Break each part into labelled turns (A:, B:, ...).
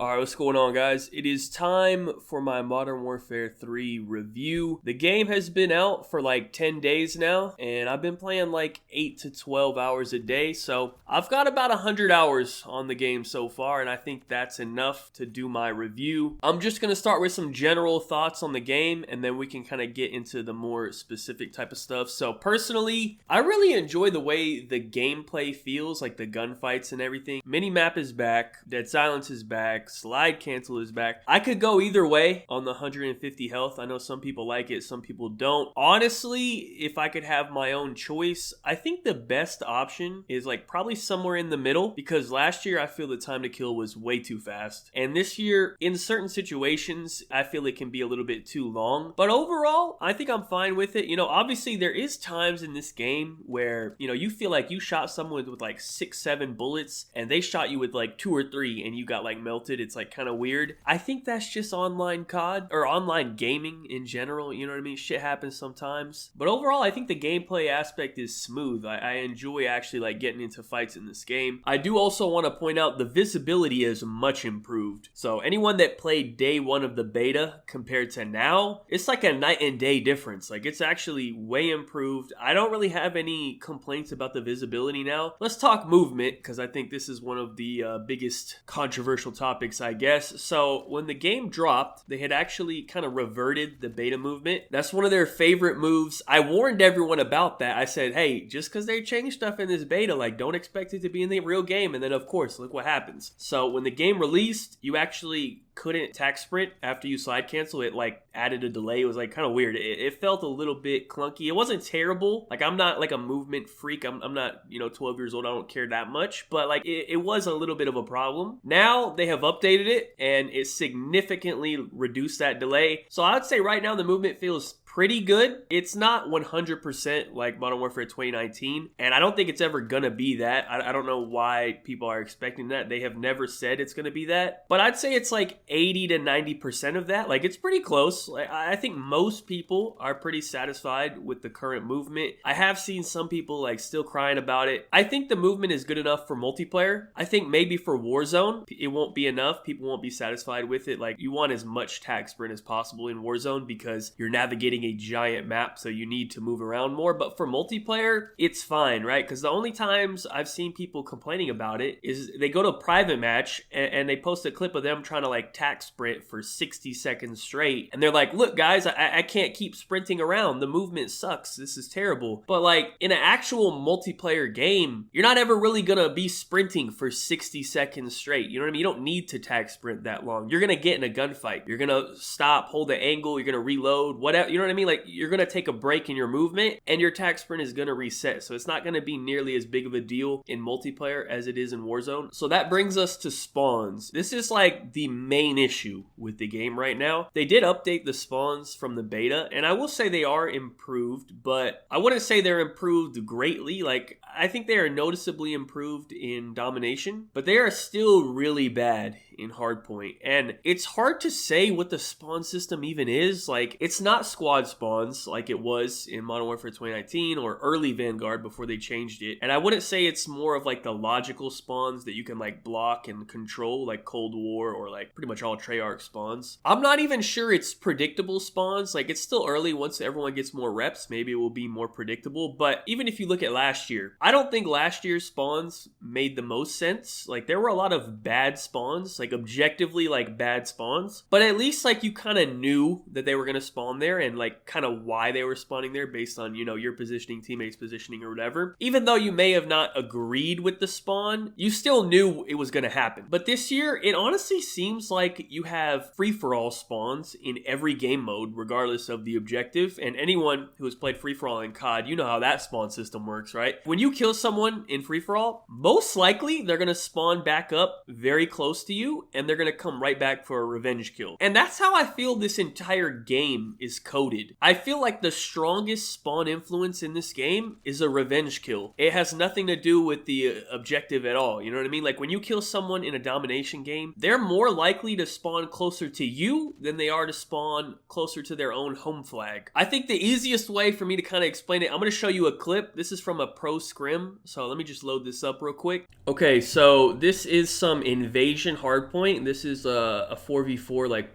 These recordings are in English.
A: Alright, what's going on, guys? It is time for my Modern Warfare 3 review. The game has been out for like 10 days now, and I've been playing like 8 to 12 hours a day, so I've got about 100 hours on the game so far, and I think that's enough to do my review. I'm just going to start with some general thoughts on the game, and then we can kind of get into the more specific type of stuff. So personally, I really enjoy the way the gameplay feels, like the gunfights and everything. Minimap is back, Dead Silence is back, Slide Cancel is back. I could go either way on the 150 health. I know some people like it, some people don't. Honestly, if I could have my own choice, I think the best option is like probably somewhere in the middle, because last year I feel the time to kill was way too fast. And this year, in certain situations, I feel it can be a little bit too long. But overall, I think I'm fine with it. You know, obviously there is times in this game where, you know, you feel like you shot someone with like 6-7 bullets and they shot you with like 2 or 3 and you got like melted. It's like kind of weird. I think that's just online COD or online gaming in general. You know what I mean? Shit happens sometimes. But overall, I think the gameplay aspect is smooth. I enjoy actually like getting into fights in this game. I do also want to point out the visibility is much improved. So anyone that played day one of the beta compared to now, it's like a night and day difference. Like it's actually way improved. I don't really have any complaints about the visibility now. Let's talk movement, because I think this is one of the biggest controversial topics, I guess. So when the game dropped, they had actually kind of reverted the beta movement. That's one of their favorite moves. I warned everyone about that. I said, hey, just because they changed stuff in this beta, like don't expect it to be in the real game. And then of course, look what happens. So when the game released, you actually couldn't attack sprint after you slide cancel. It like added a delay. It was like kind of weird. It felt a little bit clunky. It wasn't terrible. Like I'm not like a movement freak. I'm not, 12 years old. I don't care that much, but like it was a little bit of a problem. Now they have updated it and it significantly reduced that delay. So I would say right now the movement feels pretty good. It's not 100% like Modern Warfare 2019, and I don't think it's ever gonna be that. I don't know why people are expecting that. They have never said it's gonna be that, but I'd say it's like 80 to 90% of that. Like it's pretty close. Like I think most people are pretty satisfied with the current movement. I have seen some people like still crying about it. I think the movement is good enough for multiplayer. I think maybe for Warzone, it won't be enough. People won't be satisfied with it. Like you want as much tag sprint as possible in Warzone because you're navigating a giant map, so you need to move around more. But for multiplayer, it's fine, right? Because the only times I've seen people complaining about it is they go to a private match and they post a clip of them trying to like tack sprint for 60 seconds straight, and they're like, look guys, I can't keep sprinting around, the movement sucks, this is terrible. But like in an actual multiplayer game, you're not ever really gonna be sprinting for 60 seconds straight. You know what I mean? You don't need to tack sprint that long. You're gonna get in a gunfight, you're gonna stop, hold the angle, you're gonna reload, whatever. You know what I mean? Like you're gonna take a break in your movement and your attack sprint is gonna reset. So it's not gonna be nearly as big of a deal in multiplayer as it is in Warzone. So that brings us to spawns. This is like the main issue with the game right now. They did update the spawns from the beta, and I will say they are improved, but I wouldn't say they're improved greatly. Like I think they are noticeably improved in domination, but they are still really bad in hardpoint. And it's hard to say what the spawn system even is. Like it's not squad spawns like it was in Modern Warfare 2019 or early Vanguard before they changed it. And I wouldn't say it's more of like the logical spawns that you can like block and control, like Cold War or like pretty much all Treyarch spawns. I'm not even sure it's predictable spawns. Like it's still early. Once everyone gets more reps, maybe it will be more predictable. But even if you look at last year, I don't think last year's spawns made the most sense. Like there were a lot of bad spawns, like objectively like bad spawns, but at least like you kind of knew that they were going to spawn there and like kind of why they were spawning there based on, your positioning, teammates positioning or whatever. Even though you may have not agreed with the spawn, you still knew it was going to happen. But this year, it honestly seems like you have free-for-all spawns in every game mode, regardless of the objective. And anyone who has played free-for-all in COD, you know how that spawn system works, right? When you kill someone in free-for-all, most likely they're going to spawn back up very close to you and they're going to come right back for a revenge kill. And that's how I feel this entire game is coded. I feel like the strongest spawn influence in this game is a revenge kill. It has nothing to do with the objective at all. You know what I mean? Like when you kill someone in a domination game, they're more likely to spawn closer to you than they are to spawn closer to their own home flag. I think the easiest way for me to kind of explain it, I'm going to show you a clip. This is from a pro scrim. So let me just load this up real quick. Okay, so this is some Invasion hardware hardpoint. This is a 4v4 like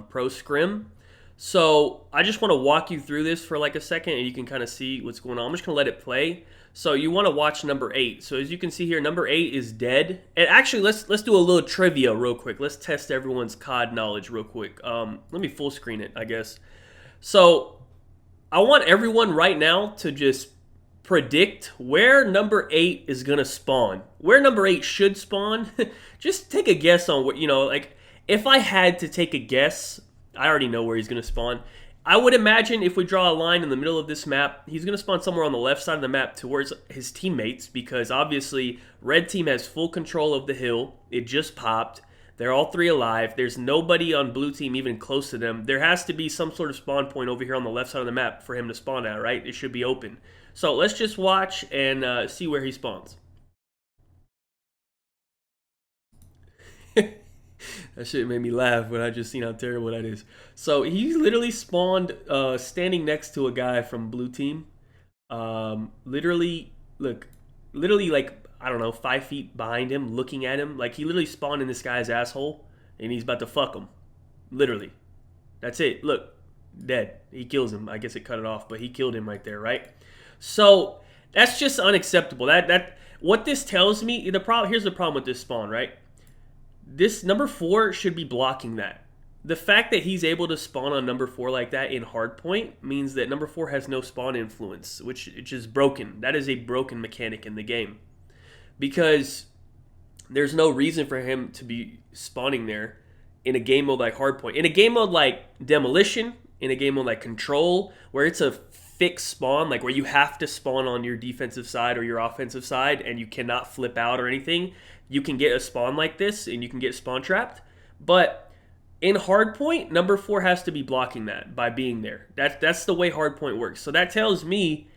A: pro scrim. So I just want to walk you through this for like a second and you can kind of see what's going on. I'm just going to let it play. So you want to watch number 8. So as you can see here, number 8 is dead. And actually, let's do a little trivia real quick. Let's test everyone's COD knowledge real quick. Let me full screen it, I guess. So I want everyone right now to just predict where number 8 is going to spawn. Where number 8 should spawn. Just take a guess on what, like if I had to take a guess, I already know where he's going to spawn. I would imagine if we draw a line in the middle of this map, he's going to spawn somewhere on the left side of the map towards his teammates because obviously red team has full control of the hill. It just popped. They're all 3 alive. There's nobody on blue team even close to them. There has to be some sort of spawn point over here on the left side of the map for him to spawn at, right? It should be open. So let's just watch and see where he spawns. That shit made me laugh when I just seen how terrible that is. So he literally spawned standing next to a guy from blue team. Literally like, I don't know, 5 feet behind him, looking at him. Like he literally spawned in this guy's asshole and he's about to fuck him. Literally. That's it. Look, dead. He kills him. I guess it cut it off, but he killed him right there, right? So that's just unacceptable. What this tells me, here's the problem with this spawn, right? This number 4 should be blocking that. The fact that he's able to spawn on number 4 like that in hardpoint means that number 4 has no spawn influence, which is broken. That is a broken mechanic in the game. Because there's no reason for him to be spawning there in a game mode like hardpoint. In a game mode like demolition, in a game mode like control, where it's a fixed spawn, like where you have to spawn on your defensive side or your offensive side and you cannot flip out or anything, you can get a spawn like this and you can get spawn trapped. But in hardpoint, number 4 has to be blocking that by being there. That's the way hardpoint works. So that tells me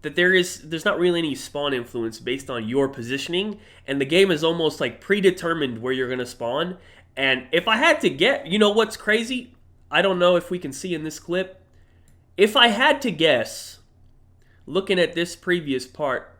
A: that there's not really any spawn influence based on your positioning, and the game is almost like predetermined where you're going to spawn. And if I had to get, you know what's crazy? I don't know if we can see in this clip. If I had to guess, looking at this previous part,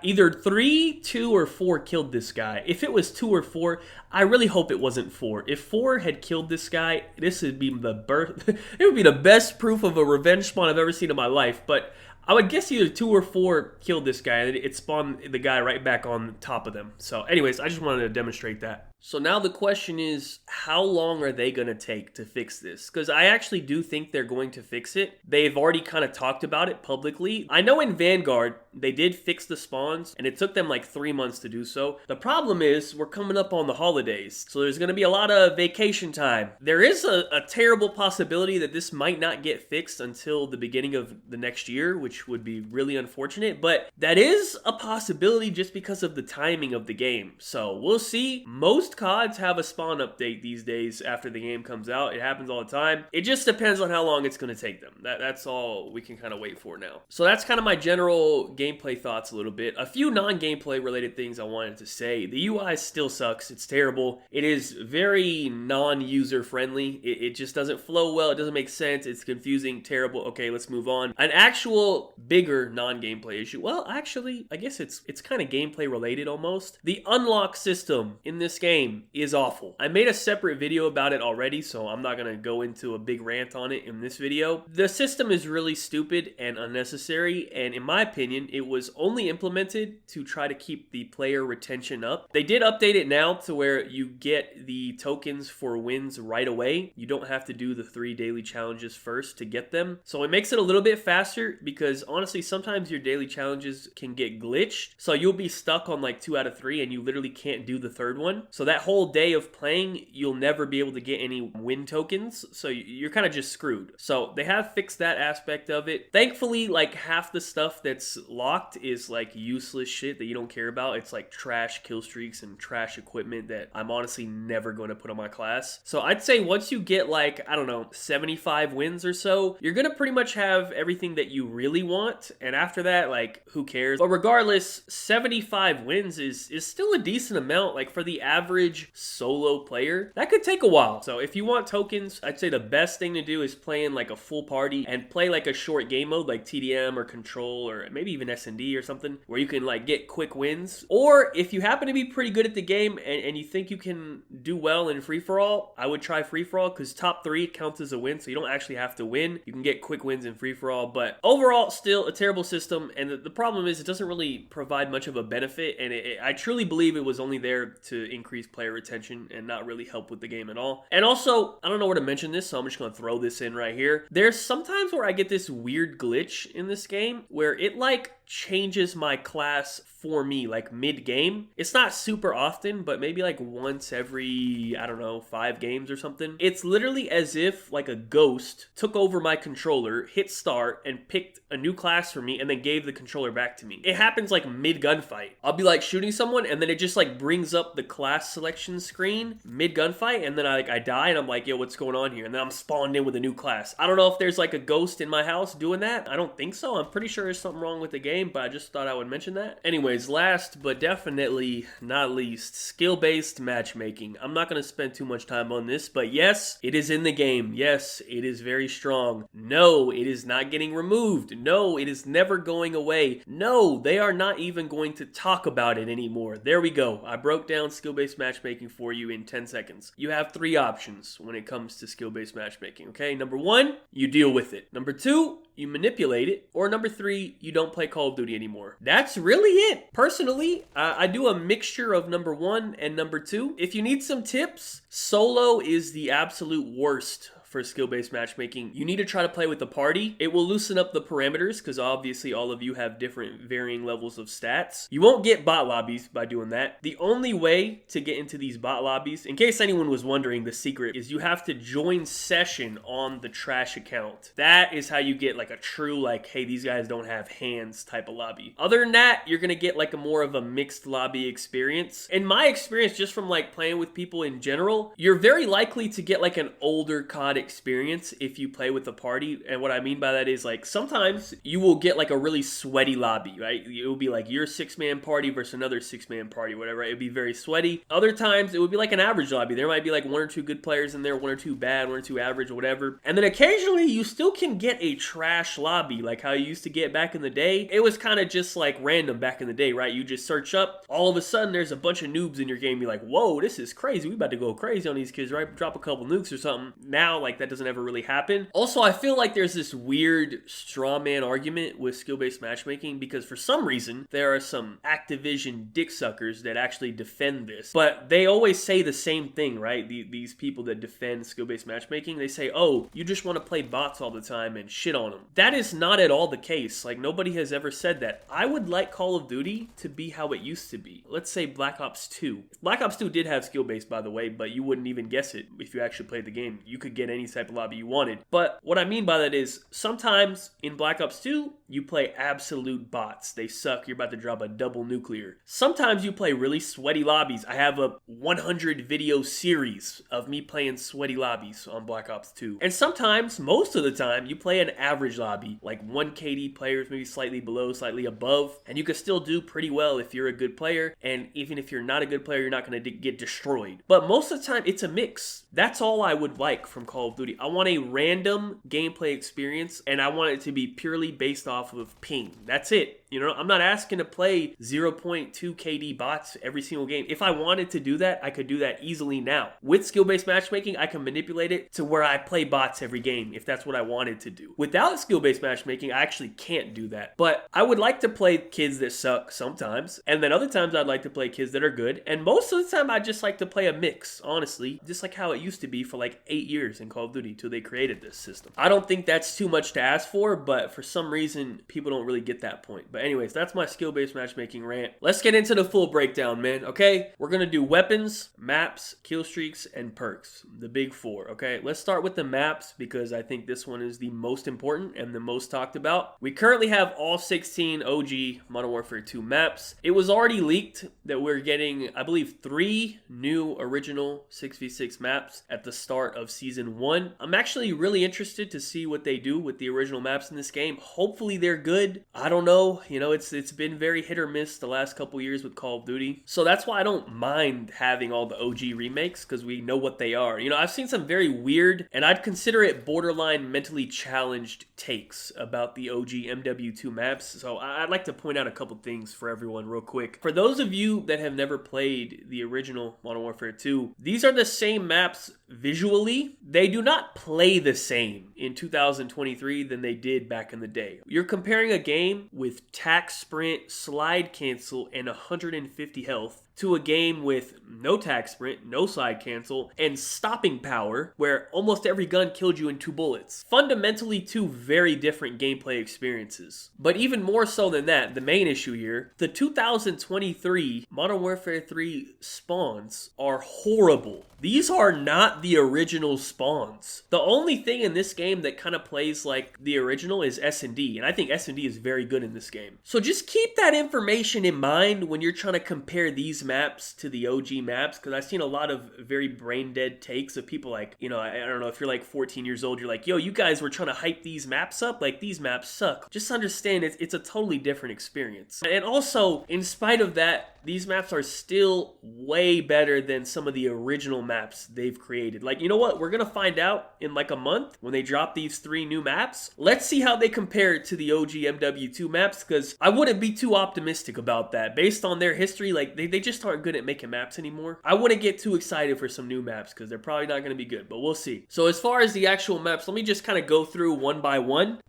A: either 3, 2, or 4 killed this guy. If it was 2 or 4, I really hope it wasn't 4. If 4 had killed this guy, this would be it would be the best proof of a revenge spawn I've ever seen in my life. But I would guess either 2 or 4 killed this guy, and it spawned the guy right back on top of them. So anyways, I just wanted to demonstrate that. So now the question is, how long are they going to take to fix this? Because I actually do think they're going to fix it. They've already kind of talked about it publicly. I know in Vanguard, they did fix the spawns, and it took them like 3 months to do so. The problem is, we're coming up on the holidays, so there's going to be a lot of vacation time. There is a terrible possibility that this might not get fixed until the beginning of the next year, which would be really unfortunate, but that is a possibility just because of the timing of the game. So we'll see. Most CODs have a spawn update these days after the game comes out. It happens all the time. It just depends on how long it's going to take them. That's all we can kind of wait for now. So that's kind of my general gameplay thoughts a little bit. A few non-gameplay related things I wanted to say. The UI still sucks. It's terrible. It is very non-user friendly. It just doesn't flow well. It doesn't make sense. It's confusing, terrible. Okay, let's move on. An actual bigger non-gameplay issue. Well, actually, I guess it's kind of gameplay related almost. The unlock system in this game is awful. I made a separate video about it already, so I'm not going to go into a big rant on it in this video. The system is really stupid and unnecessary, and in my opinion, it was only implemented to try to keep the player retention up. They did update it now to where you get the tokens for wins right away. You don't have to do the 3 daily challenges first to get them. So it makes it a little bit faster because honestly, sometimes your daily challenges can get glitched. So you'll be stuck on like 2 out of 3 and you literally can't do the 3rd one. So that whole day of playing, you'll never be able to get any win tokens. So you're kind of just screwed. So they have fixed that aspect of it. Thankfully, like half the stuff that's locked is like useless shit that you don't care about. It's like trash killstreaks and trash equipment that I'm honestly never going to put on my class. So I'd say once you get like, I don't know, 75 wins or so, you're going to pretty much have everything that you really really want. And after that, like, who cares? But regardless, 75 wins is still a decent amount. Like, for the average solo player, that could take a while. So if you want tokens, I'd say the best thing to do is play in like a full party and play like a short game mode like TDM or Control or maybe even S&D or something where you can like get quick wins. Or if you happen to be pretty good at the game and you think you can do well in free-for-all, I would try free-for-all because top 3 counts as a win, so you don't actually have to win. You can get quick wins in free-for-all, but overall, still a terrible system. And the problem is it doesn't really provide much of a benefit, and I truly believe it was only there to increase player retention and not really help with the game at all. And also, I don't know where to mention this, so I'm just going to throw this in right here. There's sometimes where I get this weird glitch in this game where it like changes my class for me like mid-game. It's not super often, but maybe like once every, I don't know, 5 games or something. It's literally as if like a ghost took over my controller, hit start, and picked a new class for me and then gave the controller back to me. It happens like mid-gunfight. I'll be like shooting someone and then it just like brings up the class selection screen mid-gunfight, and then I die and I'm like, yo, what's going on here? And then I'm spawned in with a new class. I don't know if there's like a ghost in my house doing that. I don't think so. I'm pretty sure there's something wrong with the game, but I just thought I would mention that. Anyways, last but definitely not least, skill-based matchmaking. I'm not going to spend too much time on this, but yes, it is in the game. Yes, it is very strong. No, it is not getting removed. No, it is never going away. No, they are not even going to talk about it anymore. There we go. I broke down skill-based matchmaking for you in 10 seconds. You have 3 options when it comes to skill-based matchmaking, okay? Number 1, you deal with it. Number 2, you manipulate it. Or number 3, you don't play Call of Duty anymore. That's really it. Personally, I do a mixture of number 1 and number 2. If you need some tips, solo is the absolute worst for skill-based matchmaking. You need to try to play with the party. It will loosen up the parameters because obviously all of you have different varying levels of stats. You won't get bot lobbies by doing that. The only way to get into these bot lobbies, in case anyone was wondering, the secret is you have to join session on the trash account. That is how you get like a true like, hey, these guys don't have hands type of lobby. Other than that, you're gonna get like a more of a mixed lobby experience. In my experience, just from like playing with people in general, you're very likely to get like an older COD experience if you play with a party. And what I mean by that is like sometimes you will get like a really sweaty lobby, right? It will be like your 6-man party versus another 6-man party, whatever. It would be very sweaty. Other times it would be like an average lobby. There might be like 1 or 2 good players in there, 1 or 2 bad, 1 or 2 average, whatever. And then occasionally you still can get a trash lobby like how you used to get back in the day. It was kind of just like random back in the day, right? You just search up, all of a sudden there's a bunch of noobs in your game. You're like, whoa, this is crazy. We about to go crazy on these kids, right? Drop a couple nukes or something. Now, like, that doesn't ever really happen. Also, I feel like there's this weird straw man argument with skill-based matchmaking because for some reason there are some Activision dick suckers that actually defend this, but they always say the same thing, right? These people that defend skill-based matchmaking, they say, oh, you just want to play bots all the time and shit on them. That is not at all the case. Like, nobody has ever said that. I would like Call of Duty to be how it used to be. Let's say Black Ops 2. Black Ops 2 did have skill-based, by the way, but you wouldn't even guess it if you actually played the game. You could get any type of lobby you wanted. But what I mean by that is sometimes in Black Ops 2, you play absolute bots. They suck. You're about to drop a double nuclear. Sometimes you play really sweaty lobbies. I have a 100 video series of me playing sweaty lobbies on Black Ops 2. And sometimes, most of the time, you play an average lobby, like 1 KD players, maybe slightly below, slightly above, and you can still do pretty well if you're a good player. And even if you're not a good player, you're not going to get destroyed. But most of the time, it's a mix. That's all I would like from Call of Duty. I want a random gameplay experience, and I want it to be purely based off of ping. That's it. You know, I'm not asking to play 0.2 KD bots every single game. If I wanted to do that, I could do that easily now. With skill-based matchmaking, I can manipulate it to where I play bots every game if that's what I wanted to do. Without skill-based matchmaking, I actually can't do that. But I would like to play kids that suck sometimes, and then other times I'd like to play kids that are good, and most of the time I just like to play a mix, honestly, just like how it used to be for like 8 years in Call of Duty till they created this system. I don't think that's too much to ask for, but for some reason, people don't really get that point. But But anyways, that's my skill-based matchmaking rant. Let's get into the full breakdown, man, okay? We're gonna do weapons, maps, kill streaks, and perks. The big four, okay? Let's start with the maps because I think this one is the most important and the most talked about. We currently have all 16 OG Modern Warfare 2 maps. It was already leaked that we're getting, I believe, 3 new original 6v6 maps at the start of Season 1. I'm actually really interested to see what they do with the original maps in this game. Hopefully they're good. I don't know. You know, it's been very hit or miss the last couple years with Call of Duty. So that's why I don't mind having all the OG remakes because we know what they are. You know, I've seen some very weird, and I'd consider it borderline mentally challenged takes about the OG MW2 maps. So I'd like to point out a couple things for everyone real quick. For those of you that have never played the original Modern Warfare 2, these are the same maps visually. They do not play the same in 2023 than they did back in the day. You're comparing a game with tac sprint, slide cancel, and 150 health to a game with no tac sprint, no slide cancel, and stopping power, where almost every gun killed you in 2 bullets. Fundamentally 2 very different gameplay experiences. But even more so than that, the main issue here, the 2023 Modern Warfare 3 spawns are horrible. These are not the original spawns. The only thing in this game that kind of plays like the original is S&D, and I think S&D is very good in this game. So just keep that information in mind when you're trying to compare these maps to the OG maps, because I've seen a lot of very brain dead takes of people like, you know, I don't know, if you're like 14 years old, you're like, yo, you guys were trying to hype these maps up, like these maps suck. Just understand it's a totally different experience. And also, in spite of that, these maps are still way better than some of the original maps they've created. Like, you know what? We're going to find out in like a month when they drop these 3 new maps. Let's see how they compare to the OG MW2 maps, because I wouldn't be too optimistic about that. Based on their history, like they just aren't good at making maps anymore. I wouldn't get too excited for some new maps because they're probably not going to be good, but we'll see. So as far as the actual maps, let me just kind of go through one by one.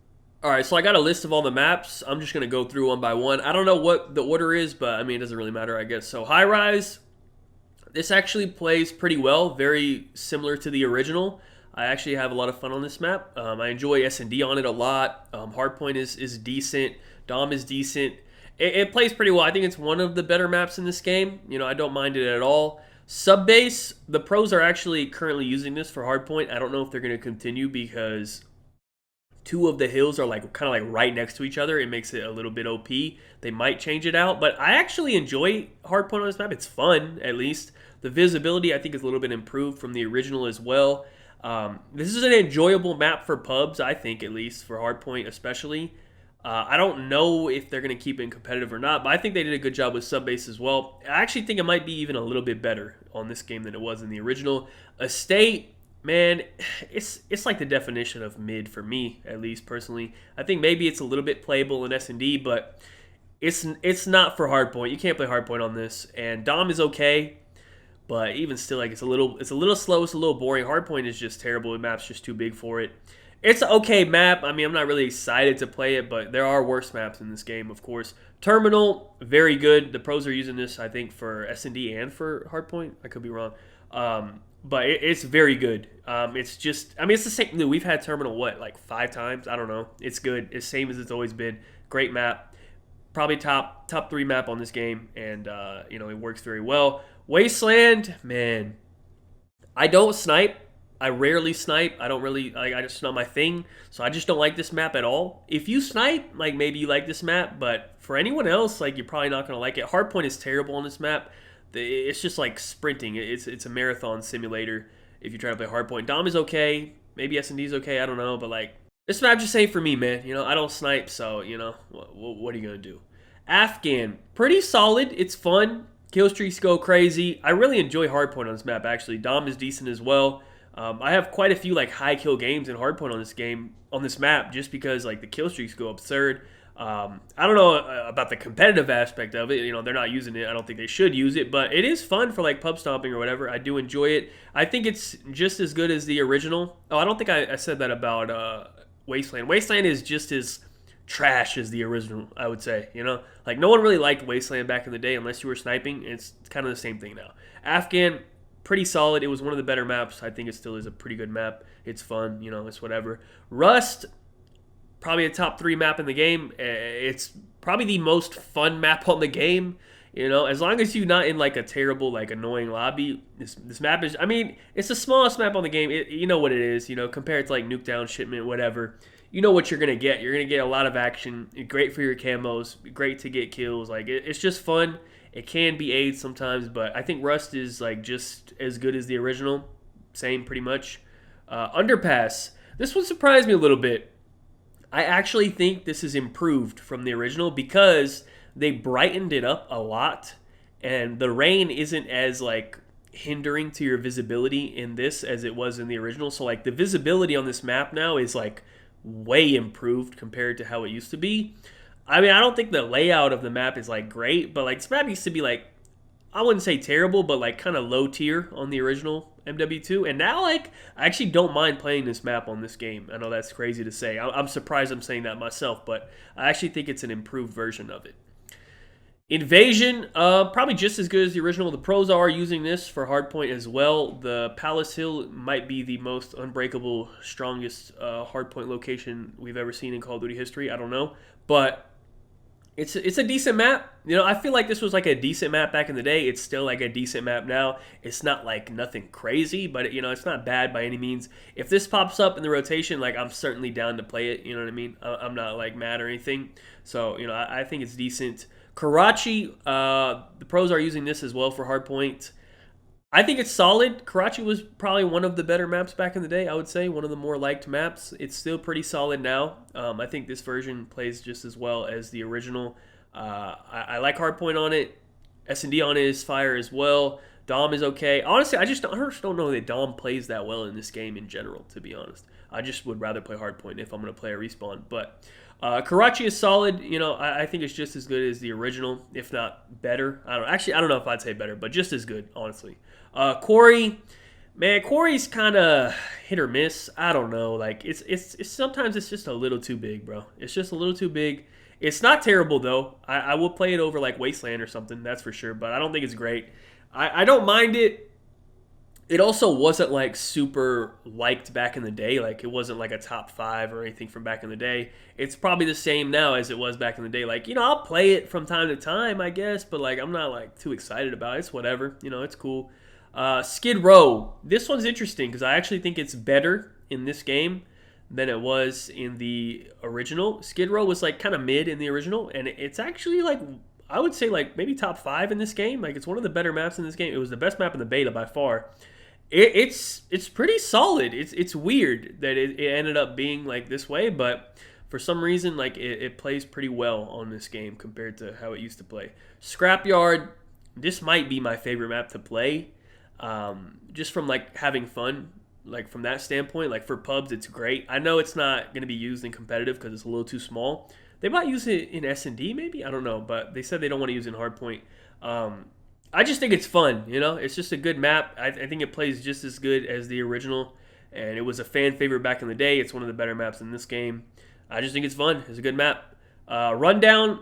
A: Alright, so I got a list of all the maps. I'm just going to go through one by one. I don't know what the order is, but I mean, it doesn't really matter, I guess. So High Rise, this actually plays pretty well, very similar to the original. I actually have a lot of fun on this map. I enjoy S&D on it a lot. Hardpoint is decent. Dom is decent. It plays pretty well. I think it's one of the better maps in this game. You know, I don't mind it at all. Subbase, the pros are actually currently using this for Hardpoint. I don't know if they're going to continue because 2 of the hills are like kind of like right next to each other. It makes it a little bit OP. They might change it out, but I actually enjoy Hardpoint on this map. It's fun, at least. The visibility, I think, is a little bit improved from the original as well. This is an enjoyable map for pubs, I think, at least, for Hardpoint especially. I don't know if they're going to keep it competitive or not, but I think they did a good job with Subbase as well. I actually think it might be even a little bit better on this game than it was in the original. Estate, man, it's like the definition of mid for me, at least personally. I think maybe it's a little bit playable in S&D, but it's not for Hardpoint. You can't play Hardpoint on this. And Dom is okay, but even still, like it's a little slow, it's a little boring. Hardpoint is just terrible. The map's just too big for it. It's an okay map. I mean, I'm not really excited to play it, but there are worse maps in this game, of course. Terminal, very good. The pros are using this, I think, for S&D and for Hardpoint. I could be wrong. But it's very good. It's just, I mean, it's the same. We've had Terminal, what, like 5 times? I don't know. It's good. It's same as it's always been. Great map. Probably top 3 map on this game, and, you know, it works very well. Wasteland, man, I don't snipe. I rarely snipe. I don't really, like, I just not my thing. So I just don't like this map at all. If you snipe, like, maybe you like this map, but for anyone else, like, you're probably not going to like it. Hardpoint is terrible on this map. It's just like sprinting. It's a marathon simulator if you try to play Hardpoint. Dom is okay. Maybe S&D is okay. I don't know. But, like, this map just ain't for me, man. You know, I don't snipe, so, you know, what are you going to do? Afghan, pretty solid. It's fun. Killstreaks go crazy. I really enjoy Hardpoint on this map, actually. Dom is decent as well. I have quite a few like high kill games in Hardpoint on this map, just because like the kill streaks go absurd. I don't know about the competitive aspect of it. You know, they're not using it. I don't think they should use it, but it is fun for like pub stomping or whatever. I do enjoy it. I think it's just as good as the original. Oh, I don't think I said that about Wasteland. Wasteland is just as trash as the original, I would say. You know, like no one really liked Wasteland back in the day unless you were sniping. It's kind of the same thing now. Afghan, pretty solid. It was one of the better maps. I think it still is a pretty good map. It's fun, you know, it's whatever. Rust, probably a top 3 map in the game. It's probably the most fun map on the game. You know, as long as you're not in like a terrible, like annoying lobby, this map is. I mean, it's the smallest map on the game. You know what it is. You know, compared to like Nuketown, Shipment, whatever. You know what you're gonna get. You're gonna get a lot of action. Great for your camos. Great to get kills. Like it's just fun. It can be AIDS sometimes, but I think Rust is like just as good as the original. Same, pretty much. Underpass. This one surprised me a little bit. I actually think this is improved from the original because they brightened it up a lot, and the rain isn't as like hindering to your visibility in this as it was in the original. So like the visibility on this map now is like way improved compared to how it used to be. I mean, I don't think the layout of the map is like great, but like this map used to be like, I wouldn't say terrible, but like kind of low tier on the original MW2. And now, like, I actually don't mind playing this map on this game. I know that's crazy to say. I'm surprised I'm saying that myself, but I actually think it's an improved version of it. Invasion, probably just as good as the original. The pros are using this for hardpoint as well. The Palace Hill might be the most unbreakable, strongest hardpoint location we've ever seen in Call of Duty history. I don't know, but it's a decent map. You know, I feel like this was like a decent map back in the day. It's still like a decent map now. It's not like nothing crazy, but you know, it's not bad by any means. If this pops up in the rotation, like I'm certainly down to play it. You know what I mean? I'm not like mad or anything. So you know, I think it's decent. Karachi, the pros are using this as well for hardpoint. I think it's solid. Karachi was probably one of the better maps back in the day, I would say. One of the more liked maps. It's still pretty solid now. I think this version plays just as well as the original. I like hardpoint on it. S&D on it is fire as well. Dom is okay. Honestly, I just don't know that Dom plays that well in this game in general, to be honest. I just would rather play hardpoint if I'm going to play a respawn. But Karachi is solid. You know, I think it's just as good as the original, if not better. I don't know if I'd say better, but just as good, honestly. Quarry, man, Quarry's kind of hit or miss. I don't know. Like it's sometimes it's just a little too big, bro. It's just a little too big. It's not terrible though. I will play it over like Wasteland or something, that's for sure. But I don't think it's great. I don't mind it. It also wasn't like super liked back in the day. Like it wasn't like a top 5 or anything from back in the day. It's probably the same now as it was back in the day. Like, you know, I'll play it from time to time, I guess, but like I'm not like too excited about it. It's whatever. You know, it's cool. Skid Row. This one's interesting because I actually think it's better in this game than it was in the original. Skid Row was like kind of mid in the original, and it's actually like, I would say like maybe top 5 in this game. Like it's one of the better maps in this game. It was the best map in the beta by far. It's pretty solid. It's weird that it ended up being like this way, but for some reason like it plays pretty well on this game compared to how it used to play. Scrapyard. This might be my favorite map to play. Just from like having fun, like from that standpoint, like for pubs, it's great. I know it's not going to be used in competitive because it's a little too small. They might use it in S&D maybe, I don't know, but they said they don't want to use it in hardpoint. I just think it's fun, you know. It's just a good map. I think it plays just as good as the original, and it was a fan favorite back in the day. It's one of the better maps in this game. I just think it's fun. It's a good map. Rundown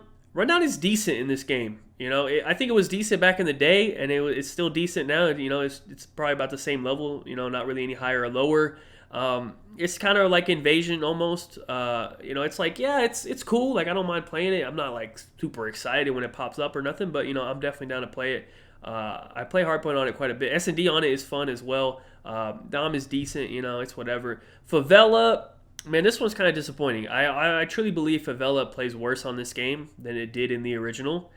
A: is decent in this game. You know, I think it was decent back in the day, and it's still decent now. You know, it's probably about the same level. You know, not really any higher or lower. It's kind of like Invasion almost. You know, it's like, yeah, it's cool. Like I don't mind playing it. I'm not like super excited when it pops up or nothing, but you know, I'm definitely down to play it. I play hardpoint on it quite a bit. S&D on it is fun as well. Dom is decent. You know, it's whatever. Favela. Man, this one's kind of disappointing. I truly believe Favela plays worse on this game than it did in the original.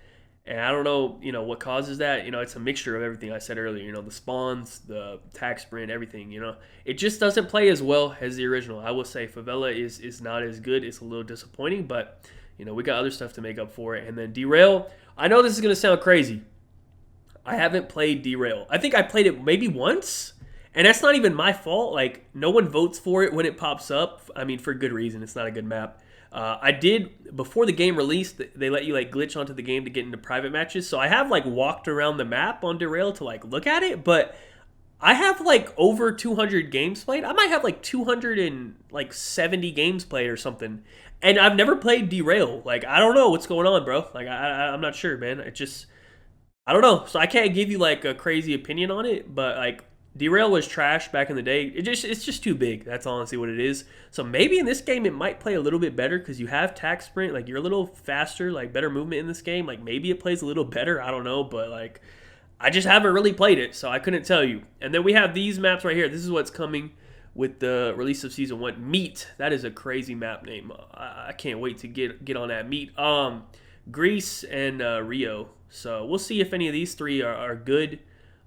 A: And I don't know, you know, what causes that. You know, it's a mixture of everything I said earlier. You know, the spawns, the attack sprint, everything, you know. It just doesn't play as well as the original. I will say Favela is not as good. It's a little disappointing, but, you know, we got other stuff to make up for it. And then Derail. I know this is going to sound crazy. I haven't played Derail. I think I played it maybe once. And that's not even my fault. Like, no one votes for it when it pops up. I mean, for good reason. It's not a good map. I did, before the game released, they let you like glitch onto the game to get into private matches. So I have like walked around the map on Derail to like look at it, but I have like over 200 games played. I might have like 270 games played or something. And I've never played Derail. Like, I don't know what's going on, bro. Like, I'm not sure, man. It just, I don't know. So I can't give you like a crazy opinion on it, but like, Derail was trash back in the day. It's just too big. That's honestly what it is. So maybe in this game it might play a little bit better because you have tack sprint. Like you're a little faster, like better movement in this game. Like maybe it plays a little better. I don't know, but like I just haven't really played it, so I couldn't tell you. And then we have these maps right here. This is what's coming with the release of Season 1. Meat. That is a crazy map name. I can't wait to get on that. Meat. Greece and Rio. So we'll see if any of these three are good.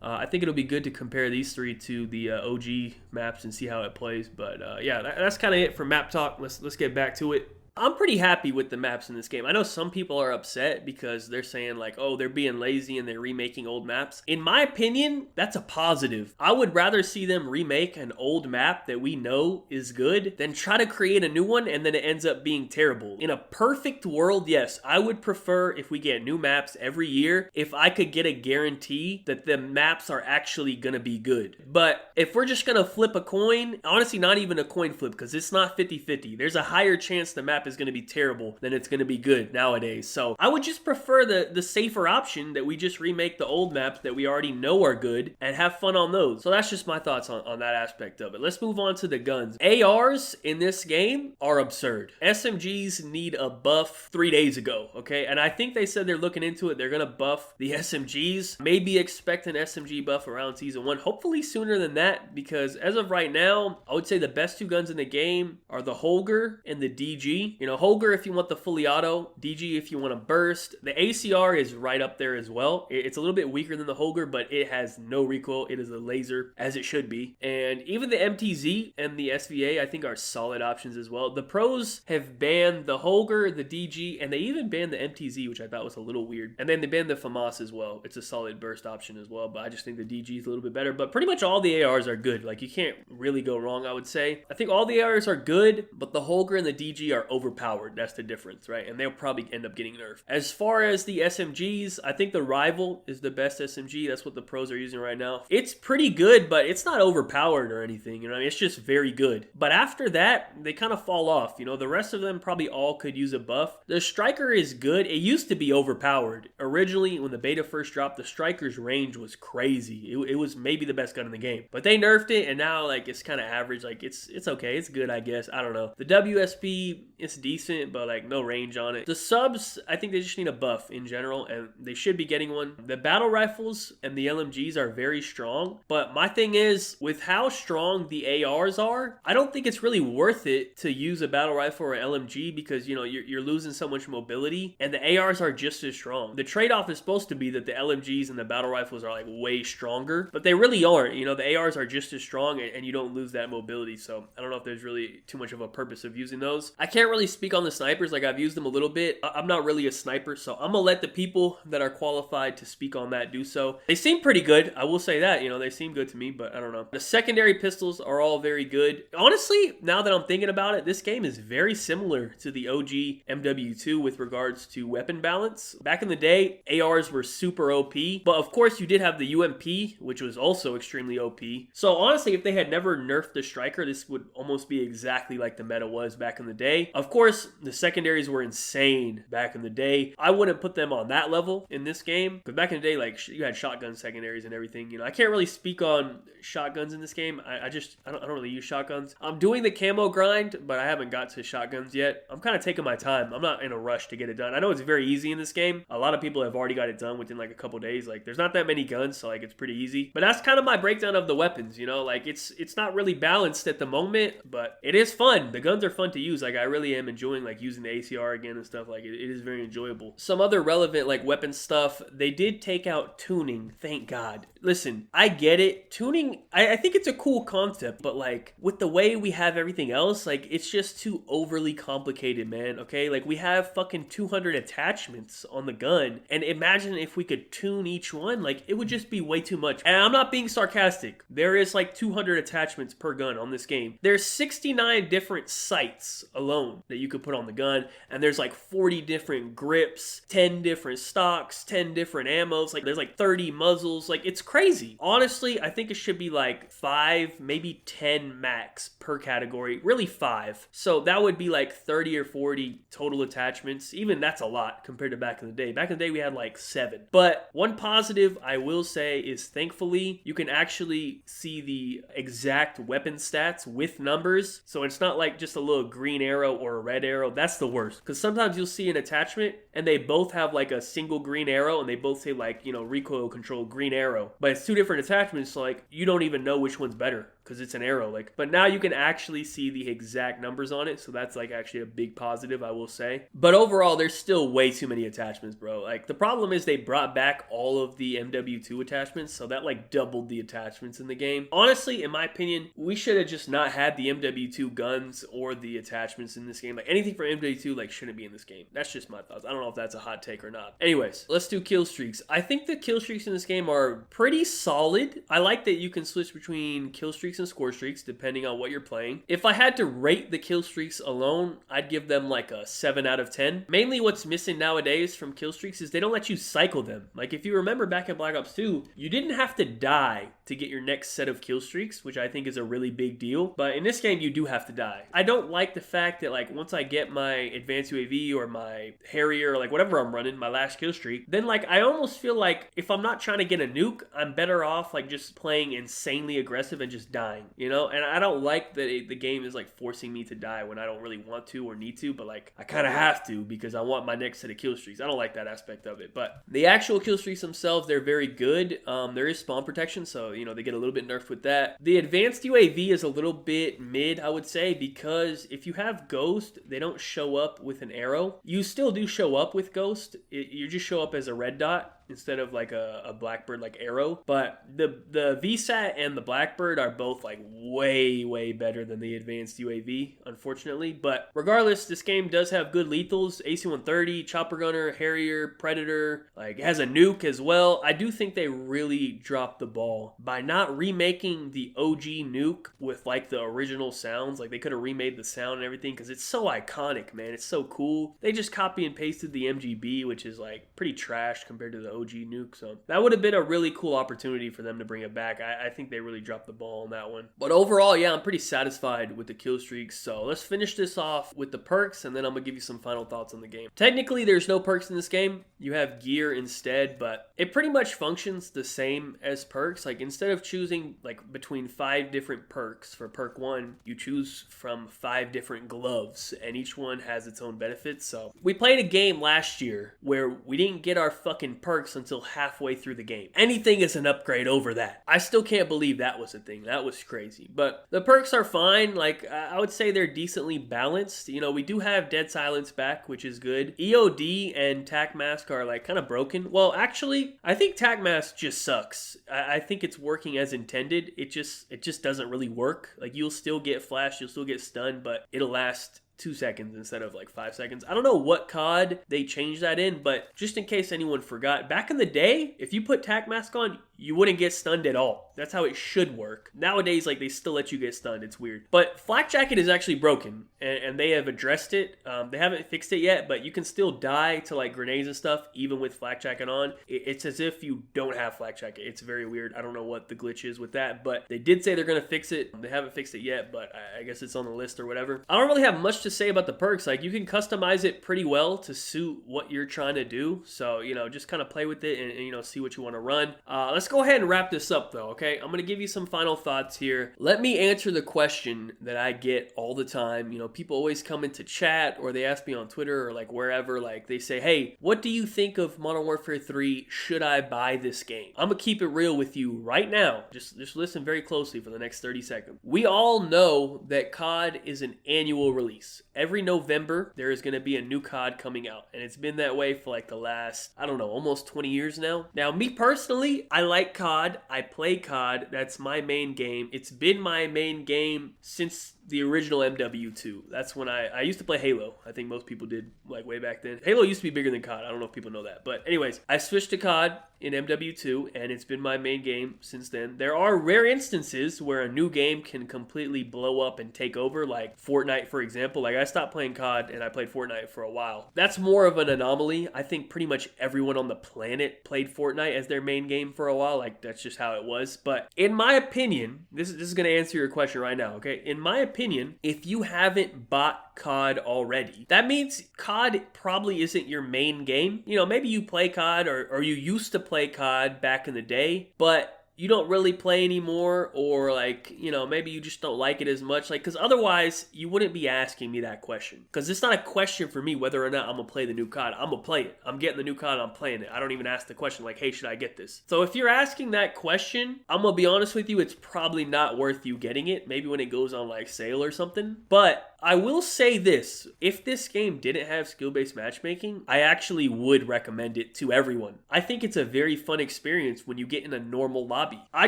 A: I think it'll be good to compare these three to the OG maps and see how it plays. But yeah, that's kind of it for map talk. Let's get back to it. I'm pretty happy with the maps in this game. I know some people are upset because they're saying like, oh, they're being lazy and they're remaking old maps. In my opinion, that's a positive. I would rather see them remake an old map that we know is good than try to create a new one and then it ends up being terrible. In a perfect world, yes, I would prefer if we get new maps every year, if I could get a guarantee that the maps are actually gonna be good. But if we're just gonna flip a coin, honestly, not even a coin flip because it's not 50-50. There's a higher chance the map is going to be terrible than it's going to be good nowadays. So I would just prefer the safer option that we just remake the old maps that we already know are good and have fun on those. So that's just my thoughts on that aspect of it. Let's move on to the guns. ARs in this game are absurd. SMGs need a buff 3 days ago, okay? And I think they said they're looking into it. They're going to buff the SMGs. Maybe expect an SMG buff around Season 1. Hopefully sooner than that because as of right now, I would say the best two guns in the game are the Holger and the DG. You know, Holger if you want the fully auto, DG if you want to burst. The ACR is right up there as well. It's a little bit weaker than the Holger, but it has no recoil. It is a laser, as it should be. And even the MTZ and the SVA, I think, are solid options as well. The pros have banned the Holger, the DG, and they even banned the MTZ, which I thought was a little weird. And then they banned the FAMAS as well. It's a solid burst option as well, but I just think the DG is a little bit better. But pretty much all the ARs are good. Like, you can't really go wrong, I would say. I think all the ARs are good, but the Holger and the DG are overpowered. That's the difference, right? And they'll probably end up getting nerfed. As far as the SMGs, I think the Rival is the best SMG. That's what the pros are using right now. It's pretty good, but it's not overpowered or anything. You know, it's just very good. But after that, they kind of fall off. You know, the rest of them probably all could use a buff. The Striker is good. It used to be overpowered. Originally, when the beta first dropped, the Striker's range was crazy. It was maybe the best gun in the game. But they nerfed it, and now like it's kind of average. Like it's okay. It's good, I guess. I don't know. The WSP, it's decent, but like no range on it. The subs, I think they just need a buff in general, and they should be getting one. The battle rifles and the LMGs are very strong, but my thing is, with how strong the ARs are, I don't think it's really worth it to use a battle rifle or LMG because, you know, you're losing so much mobility, and the ARs are just as strong. The trade-off is supposed to be that the LMGs and the battle rifles are like way stronger, but they really aren't. You know, the ARs are just as strong, and you don't lose that mobility, so I don't know if there's really too much of a purpose of using those. I can't really speak on the snipers. Like, I've used them a little bit. I'm not really a sniper, so I'm gonna let the people that are qualified to speak on that do so. They seem pretty good, I will say that. You know, they seem good to me, but I don't know. The secondary pistols are all very good. Honestly, now that I'm thinking about it, this game is very similar to the OG MW2 with regards to weapon balance. Back in the day, ARs were super OP, but of course you did have the UMP, which was also extremely OP. So honestly, if they had never nerfed the Striker, this would almost be exactly like the meta was back in the day. Of course, the secondaries were insane back in the day. I wouldn't put them on that level in this game, but back in the day, like, you had shotgun secondaries and everything. You know, I can't really speak on shotguns in this game. I don't really use shotguns. I'm doing the camo grind, but I haven't got to shotguns yet. I'm kind of taking my time. I'm not in a rush to get it done. I know it's very easy in this game. A lot of people have already got it done within like a couple days. Like, there's not that many guns, so like it's pretty easy. But that's kind of my breakdown of the weapons, you know? Like, it's not really balanced at the moment, but it is fun. The guns are fun to use. Like, I really am enjoying like using the ACR again and stuff. Like, it is very enjoyable. Some other relevant like weapon stuff, they did take out tuning, thank God. Listen, I get it. Tuning, I think it's a cool concept, but like with the way we have everything else, like it's just too overly complicated, man. Okay, like we have fucking 200 attachments on the gun, and imagine if we could tune each one. Like, it would just be way too much. And I'm not being sarcastic. There is like 200 attachments per gun on this game. There's 69 different sights alone. that you could put on the gun, and there's like 40 different grips, 10 different stocks, 10 different ammos, like there's like 30 muzzles. Like, it's crazy. Honestly, I think it should be like 5, maybe 10 max per category, really 5. So that would be like 30 or 40 total attachments. Even that's a lot compared to back in the day. Back in the day, we had like 7. But one positive I will say is, thankfully, you can actually see the exact weapon stats with numbers. So it's not like just a little green arrow or a red arrow. That's the worst. Because sometimes you'll see an attachment and they both have like a single green arrow and they both say like, you know, recoil control green arrow. But it's 2 different attachments, so like you don't even know which one's better because it's an arrow. Like, but now you can actually see the exact numbers on it, so that's like actually a big positive, I will say. But overall, there's still way too many attachments, bro. Like, the problem is they brought back all of the MW2 attachments, so that like doubled the attachments in the game. Honestly, in my opinion, we should have just not had the MW2 guns or the attachments in this game. Like, anything for MW2 like shouldn't be in this game. That's just my thoughts. I don't know if that's a hot take or not. Anyways, let's do kill streaks. I think the kill streaks in this game are pretty solid. I like that you can switch between kill streaks and score streaks depending on what you're playing. If I had to rate the kill streaks alone, I'd give them like a 7 out of 10. Mainly what's missing nowadays from kill streaks is they don't let you cycle them. Like, if you remember back in Black Ops 2, you didn't have to die to get your next set of kill streaks, which I think is a really big deal. But in this game, you do have to die. I don't like the fact that like once I get my advanced UAV or my Harrier or like whatever I'm running, my last kill streak, then like I almost feel like if I'm not trying to get a nuke, I'm better off like just playing insanely aggressive and just dying, you know? And I don't like that the game is like forcing me to die when I don't really want to or need to, but like I kind of have to because I want my next set of kill streaks. I don't like that aspect of it. But the actual kill streaks themselves, they're very good. There is spawn protection, so you know they get a little bit nerfed with that. The advanced UAV is a little bit mid, I would say, because if you have Ghost, they don't show up with an arrow. You still do show up with Ghost. You just show up as a red dot instead of like a Blackbird like arrow. But the VSAT and the Blackbird are both like way better than the advanced UAV, unfortunately. But regardless, this game does have good lethals. AC-130, Chopper Gunner, Harrier, Predator, like it has a nuke as well. I do think they really dropped the ball by not remaking the OG nuke with like the original sounds. Like, they could have remade the sound and everything because it's so iconic, man. It's so cool. They just copy and pasted the MGB, which is like pretty trash compared to the OG nuke. So that would have been a really cool opportunity for them to bring it back. I think they really dropped the ball on that one. But overall, yeah, I'm pretty satisfied with the kill streaks. So let's finish this off with the perks, and then I'm gonna give you some final thoughts on the game. Technically, there's no perks in this game. You have gear instead, but it pretty much functions the same as perks. Like, instead of choosing like between 5 different perks for perk 1, you choose from 5 different gloves, and each one has its own benefits. So we played a game last year where we didn't get our fucking perks until halfway through the game. Anything is an upgrade over that. I still can't believe that was a thing. That was crazy. But the perks are fine. Like, I would say they're decently balanced. You know, we do have Dead Silence back, which is good. EOD and Tac Mask are like kind of broken. Well, actually, I think Tac Mask just sucks. I think it's working as intended. It just doesn't really work. Like, you'll still get flashed, you'll still get stunned, but it'll last 2 seconds instead of like 5 seconds. I don't know what COD they changed that in, but just in case anyone forgot, back in the day, if you put Tac Mask on, you wouldn't get stunned at all. That's how it should work. Nowadays, like, they still let you get stunned. It's weird. But Flak Jacket is actually broken, and they have addressed it. They haven't fixed it yet, but you can still die to like grenades and stuff even with Flak Jacket on. It's as if you don't have Flak Jacket. It's very weird. I don't know what the glitch is with that, but they did say they're going to fix it. They haven't fixed it yet, but I guess it's on the list or whatever. I don't really have much to say about the perks. Like, you can customize it pretty well to suit what you're trying to do. So, you know, just kind of play with it and you know, see what you want to run. Let's go ahead and wrap this up though, okay? I'm going to give you some final thoughts here. Let me answer the question that I get all the time. You know, people always come into chat or they ask me on Twitter or like wherever, like they say, hey, what do you think of Modern Warfare 3? Should I buy this game? I'm going to keep it real with you right now. Just listen very closely for the next 30 seconds. We all know that COD is an annual release. Every November, there is going to be a new COD coming out. And it's been that way for like the last, I don't know, almost 20 years now. Now, me personally, I like COD. I play COD. That's my main game. It's been my main game since the original MW2. That's when I used to play Halo. I think most people did, like, way back then. Halo used to be bigger than COD. I don't know if people know that. But anyways, I switched to COD. in MW2, and it's been my main game since then. There are rare instances where a new game can completely blow up and take over, like Fortnite, for example. Like, I stopped playing COD and I played Fortnite for a while. That's more of an anomaly. I think pretty much everyone on the planet played Fortnite as their main game for a while. Like, that's just how it was. But in my opinion, this is going to answer your question right now, okay? In my opinion, if you haven't bought COD already, that means COD probably isn't your main game. You know, maybe you play COD or you used to play COD back in the day, but you don't really play anymore, or like, you know, maybe you just don't like it as much. Like, because otherwise you wouldn't be asking me that question. Because it's not a question for me whether or not I'm gonna play the new COD. I'm gonna play it. I'm getting the new COD, I'm playing it. I don't even ask the question like, hey, should I get this? So if you're asking that question, I'm gonna be honest with you, it's probably not worth you getting it. Maybe when it goes on like sale or something. But I will say this, if this game didn't have skill-based matchmaking, I actually would recommend it to everyone. I think it's a very fun experience when you get in a normal lobby. I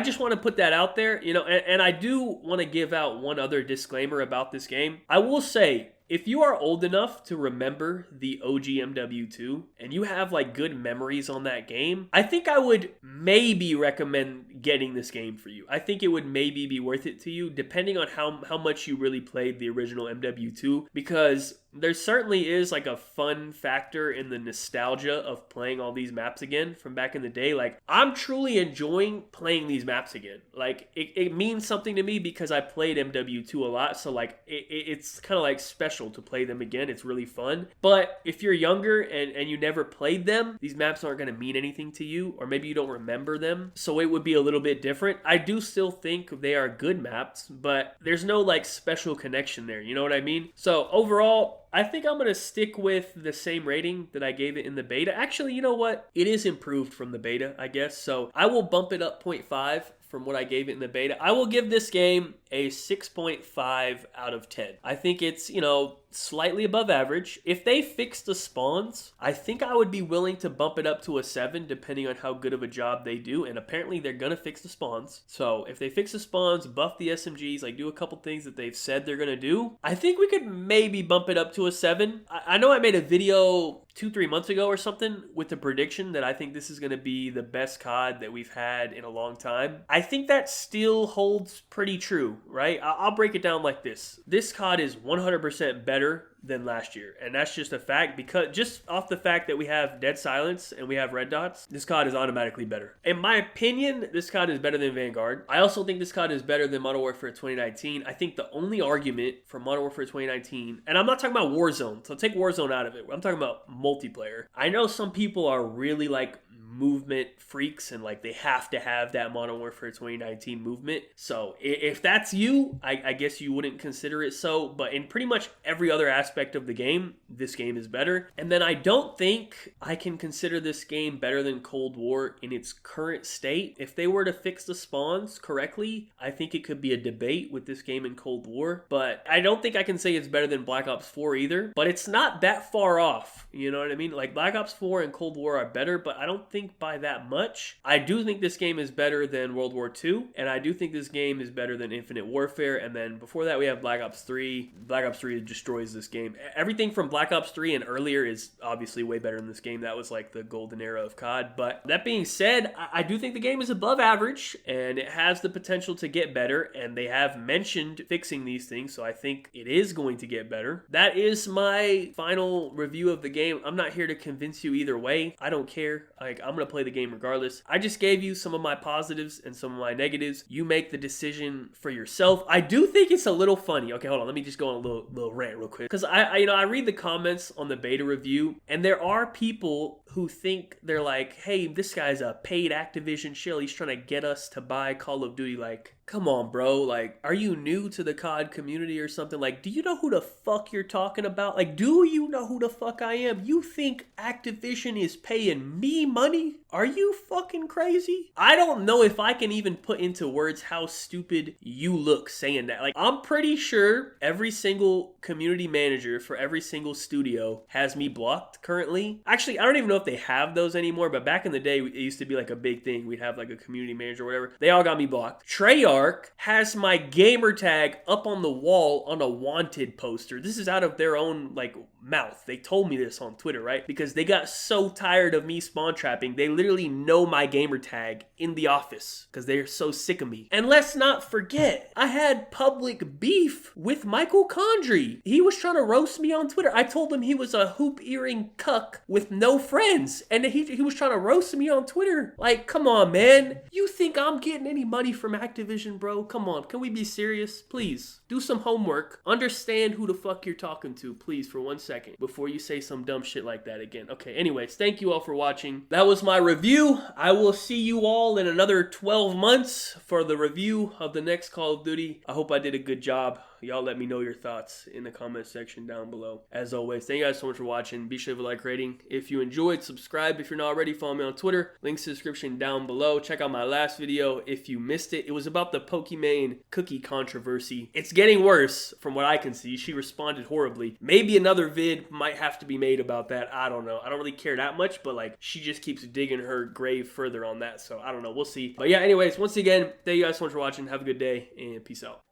A: just want to put that out there, you know, and I do want to give out one other disclaimer about this game. I will say, if you are old enough to remember the OG MW2 and you have like good memories on that game, I think I would maybe recommend getting this game for you. I think it would maybe be worth it to you depending on how much you really played the original MW2, because there certainly is like a fun factor in the nostalgia of playing all these maps again from back in the day. Like, I'm truly enjoying playing these maps again. Like, it means something to me because I played MW2 a lot, so like it's kind of like special to play them again. It's really fun. But if you're younger and you never played them, these maps aren't going to mean anything to you, or maybe you don't remember them, so it would be a little bit different. I do still think they are good maps, but there's no like special connection there, you know what I mean? So overall, I think I'm going to stick with the same rating that I gave it in the beta. Actually, you know what? It is improved from the beta, I guess. So I will bump it up 0.5 from what I gave it in the beta. I will give this game a 6.5 out of 10. I think it's, you know, slightly above average. If they fix the spawns, I think I would be willing to bump it up to a 7 depending on how good of a job they do, and apparently they're gonna fix the spawns. So if they fix the spawns, buff the SMGs, like do a couple things that they've said they're gonna do, I think we could maybe bump it up to a 7. I know I made a video 2-3 months ago or something with the prediction that I think this is gonna be the best COD that we've had in a long time. I think that still holds pretty true, right? I'll break it down like this. This COD is 100% better than last year, and that's just a fact, because just off the fact that we have Dead Silence and we have Red Dots, this COD is automatically better. In my opinion, this COD is better than Vanguard. I also think this COD is better than Modern Warfare 2019. I think the only argument for Modern Warfare 2019, and I'm not talking about Warzone, so take Warzone out of it, I'm talking about multiplayer. I know some people are really like movement freaks and like they have to have that Modern Warfare 2019 movement. So if that's you, I guess you wouldn't consider it so, but in pretty much every other aspect of the game, this game is better. And then I don't think I can consider this game better than Cold War in its current state. If they were to fix the spawns correctly, I think it could be a debate with this game in Cold War, but I don't think I can say it's better than Black Ops 4 either, but it's not that far off, you know what I mean? Like, Black Ops 4 and Cold War are better, but I don't think by that much. I do think this game is better than World War II, and I do think this game is better than Infinite Warfare, and then before that we have Black Ops 3. Black Ops 3 destroys this game. Everything from Black Ops 3 and earlier is obviously way better than this game. That was like the golden era of COD, but that being said, I do think the game is above average, and it has the potential to get better, and they have mentioned fixing these things, so I think it is going to get better. That is my final review of the game. I'm not here to convince you either way. I don't care. Like, I'm gonna play the game regardless. I just gave you some of my positives and some of my negatives. You make the decision for yourself. I do think it's a little funny. Okay, hold on. Let me just go on a little rant real quick, because I read the comments on the beta review, and there are people who think they're like, hey, this guy's a paid Activision shill. He's trying to get us to buy Call of Duty. Like, come on, bro. Like, are you new to the COD community or something? Like, do you know who the fuck you're talking about? Like, do you know who the fuck I am? You think Activision is paying me money? Are you fucking crazy? I don't know if I can even put into words how stupid you look saying that. Like, I'm pretty sure every single community manager for every single studio has me blocked currently. Actually, I don't even know if they have those anymore, but back in the day, it used to be like a big thing. We'd have like a community manager or whatever. They all got me blocked. Treyarch has my gamer tag up on the wall on a wanted poster. This is out of their own like mouth. They told me this on Twitter, right? Because they got so tired of me spawn trapping, they literally know my gamer tag in the office because they're so sick of me. And let's not forget, I had public beef with Michael Condrey. He was trying to roast me on Twitter. I told him he was a hoop earring cuck with no friends, and he was trying to roast me on Twitter. Like, come on, man. You think I'm getting any money from Activision, bro? Come on, can we be serious? Please, do some homework. Understand who the fuck you're talking to, please, for 1 second, before you say some dumb shit like that again. Okay, anyways, thank you all for watching. That was my review. I will see you all in another 12 months for the review of the next Call of Duty. I hope I did a good job. Y'all let me know your thoughts in the comment section down below. As always, thank you guys so much for watching. Be sure to leave a like rating if you enjoyed. Subscribe if you're not already. Follow me on Twitter. Links in the description down below. Check out my last video if you missed it. It was about the Pokimane cookie controversy. It's getting worse from what I can see. She responded horribly. Maybe another vid might have to be made about that. I don't know. I don't really care that much, but like, she just keeps digging her grave further on that. So I don't know. We'll see. But yeah, anyways, once again, thank you guys so much for watching. Have a good day and peace out.